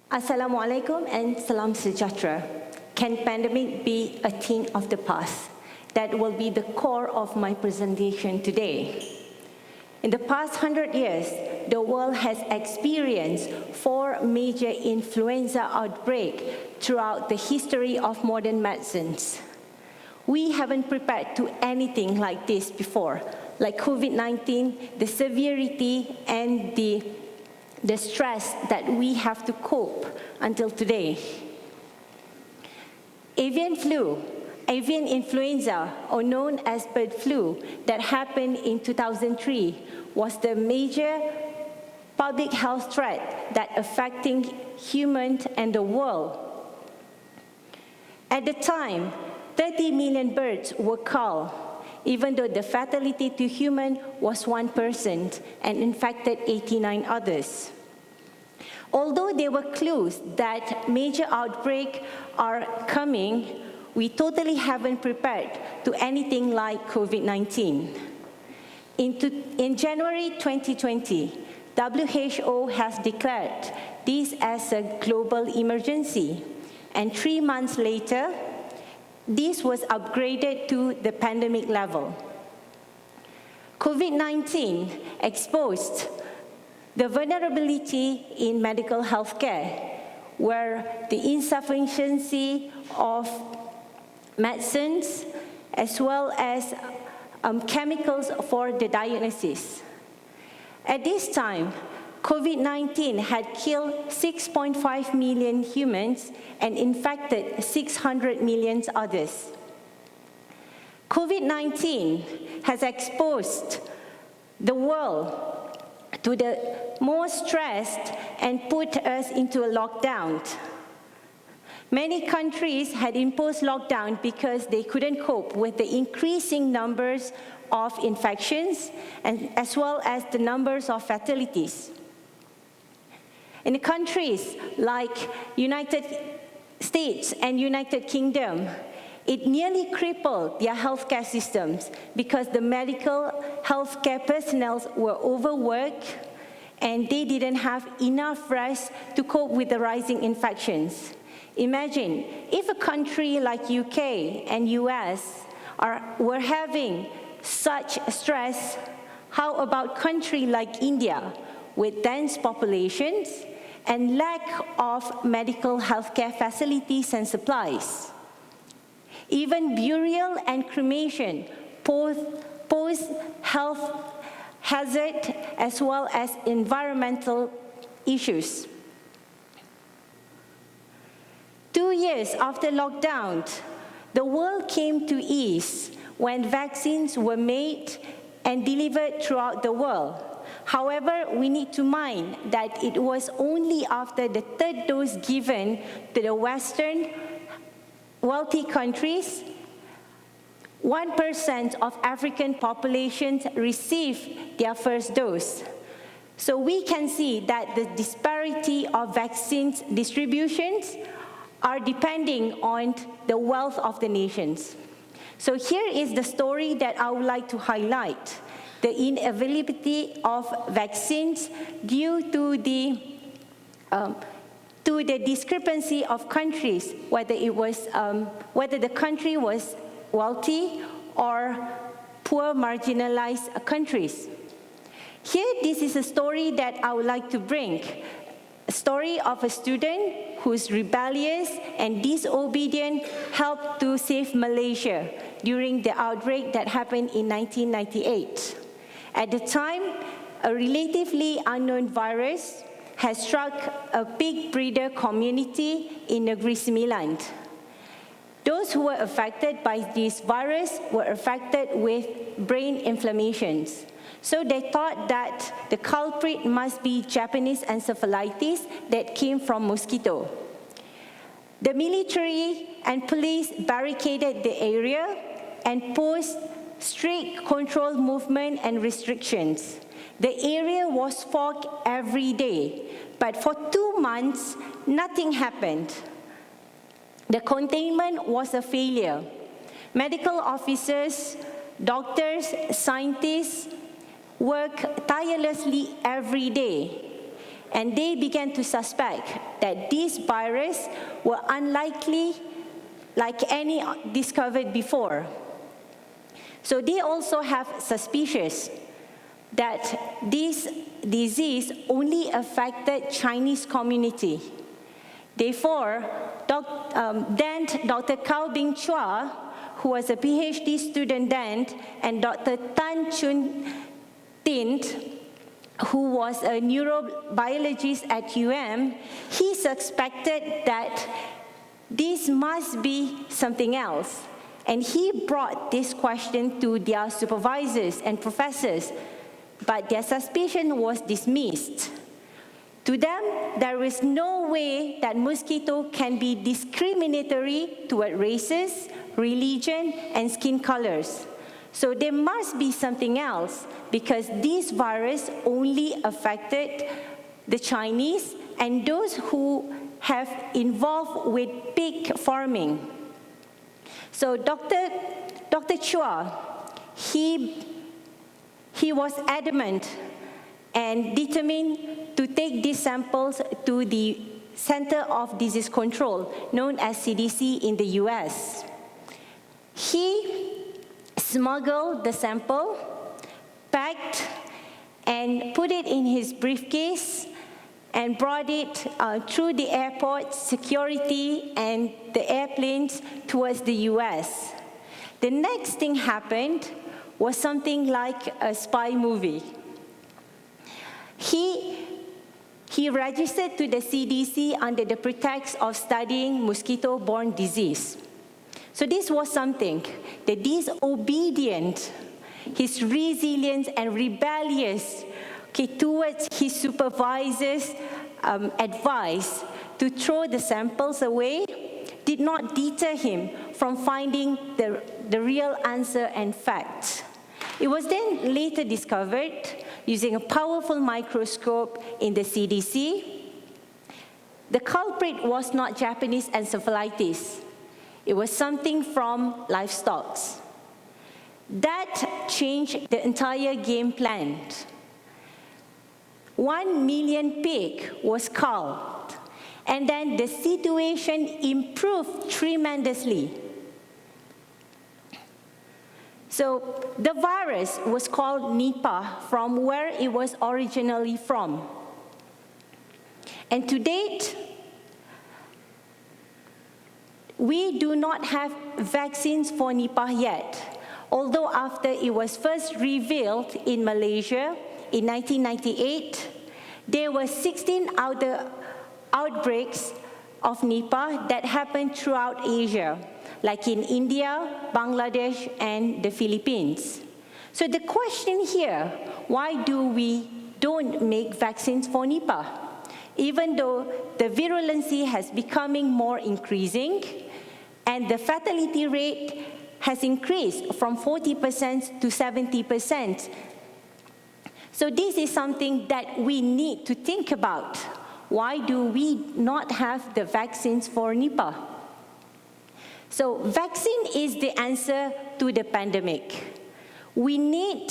Assalamualaikum and salam sejahtera. Can pandemic be a thing of the past? That will be the core of my presentation today. In the past 100 years, the world has experienced 4 major influenza outbreaks throughout the history of modern medicines. We haven't prepared to anything like this before, like COVID-19, the severity and the stress that we have to cope until today. Avian flu, avian influenza, or known as bird flu, that happened in 2003 was the major public health threat that affecting humans and the world. At the time, 30 million birds were killed, even though the fatality to human was 1% and infected 89 others. Although there were clues that major outbreaks are coming, we totally haven't prepared to anything like COVID-19. In January 2020, WHO has declared this as a global emergency, and 3 months later, this was upgraded to the pandemic level. COVID-19 exposed the vulnerability in medical health care, where the insufficiency of medicines as well as chemicals for the diagnosis. At this time, COVID-19 had killed 6.5 million humans and infected 600 million others. COVID-19 has exposed the world to the most stressed and put us into a lockdown. Many countries had imposed lockdown because they couldn't cope with the increasing numbers of infections and as well as the numbers of fatalities. In countries like United States and United Kingdom, it nearly crippled their healthcare systems because the medical healthcare personnel were overworked and they didn't have enough rest to cope with the rising infections. Imagine if a country like UK and US were having such stress, how about a country like India with dense populations and lack of medical healthcare facilities and supplies? Even burial and cremation pose health hazard as well as environmental issues. 2 years after lockdown, the world came to ease when vaccines were made and delivered throughout the world. However, we need to mind that it was only after the 3rd dose given to the Western wealthy countries, 1% of African populations received their first dose. So we can see that the disparity of vaccines distributions are depending on the wealth of the nations. So here is the story that I would like to highlight: the inavailability of vaccines due to the discrepancy of countries, whether the country was wealthy or poor marginalized countries. Here, this is a story that I would like to bring. A story of a student who's rebellious and disobedient helped to save Malaysia during the outbreak that happened in 1998. At the time, a relatively unknown virus has struck a pig breeder community in Negeri Sembilan. Those who were affected by this virus were affected with brain inflammations. So they thought that the culprit must be Japanese encephalitis that came from mosquito. The military and police barricaded the area and posed strict control movement and restrictions. The area was fogged every day, but for 2 months, nothing happened. The containment was a failure. Medical officers, doctors, scientists work tirelessly every day. and they began to suspect that these viruses were unlikely like any discovered before. So they also have suspicions that this disease only affected Chinese community. Therefore, then Dr. Cao Bing Chua, who was a PhD student then, and Dr. Tan Chun Tint, who was a neurobiologist at UM, he suspected that this must be something else. And he brought this question to their supervisors and professors, but their suspicion was dismissed. To them, there is no way that mosquito can be discriminatory toward races, religion, and skin colors. So there must be something else, because this virus only affected the Chinese and those who have involved with pig farming. So Dr. Chua, he was adamant and determined to take these samples to the Center of Disease Control, known as CDC in the US. He smuggled the sample, packed, and put it in his briefcase, and brought it through the airport security and the airplanes towards the US. The next thing happened was something like a spy movie. He registered to the CDC under the pretext of studying mosquito-borne disease. So this was something that disobedient, his resilience and rebellious towards his supervisor's advice to throw the samples away did not deter him from finding the real answer and fact. It was then later discovered, using a powerful microscope in the CDC, the culprit was not Japanese encephalitis. It was something from livestock. That changed the entire game plan. 1 million pig was culled, and then the situation improved tremendously. So the virus was called Nipah, from where it was originally from. And to date, we do not have vaccines for Nipah yet, although after it was first revealed in Malaysia in 1998, there were 16 other outbreaks of Nipah that happened throughout Asia, like in India, Bangladesh, and the Philippines. So the question here, why do we don't make vaccines for Nipah? Even though the virulency has becoming more increasing, and the fatality rate has increased from 40% to 70%. So this is something that we need to think about. Why do we not have the vaccines for Nipah? So vaccine is the answer to the pandemic. We need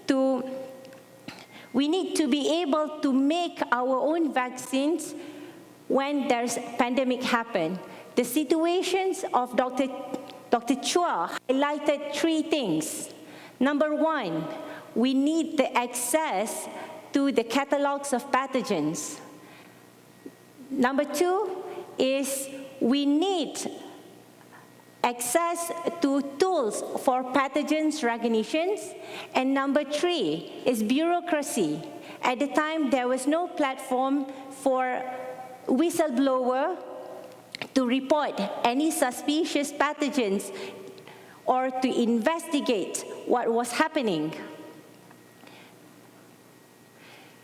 to be able to make our own vaccines when there's pandemic happen. The situations of Dr. Chua highlighted 3 things. Number 1, we need the access to the catalogs of pathogens. Number 2 is we need access to tools for pathogens recognitions. And number 3 is bureaucracy. At the time, there was no platform for whistleblower to report any suspicious pathogens or to investigate what was happening.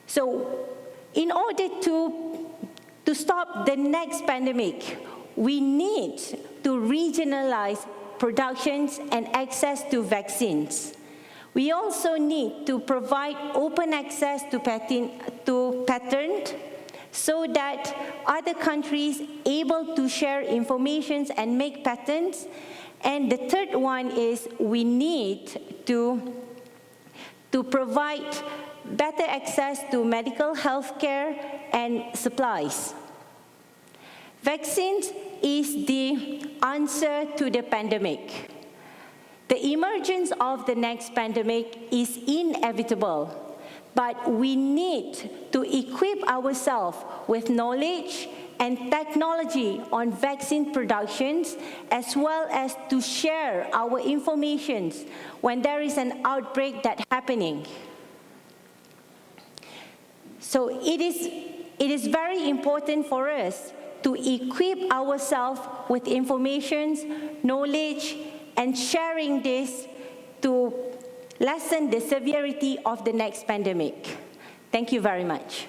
So in order to stop the next pandemic, we need to regionalize productions and access to vaccines. We also need to provide open access to patent so that other countries able to share information and make patents. And the third one is we need to to provide better access to medical health care and supplies. Vaccines is the answer to the pandemic. The emergence of the next pandemic is inevitable, but we need to equip ourselves with knowledge and technology on vaccine productions, as well as to share our information when there is an outbreak that's happening. So it is very important for us to equip ourselves with information, knowledge, and sharing this to lessen the severity of the next pandemic. Thank you very much.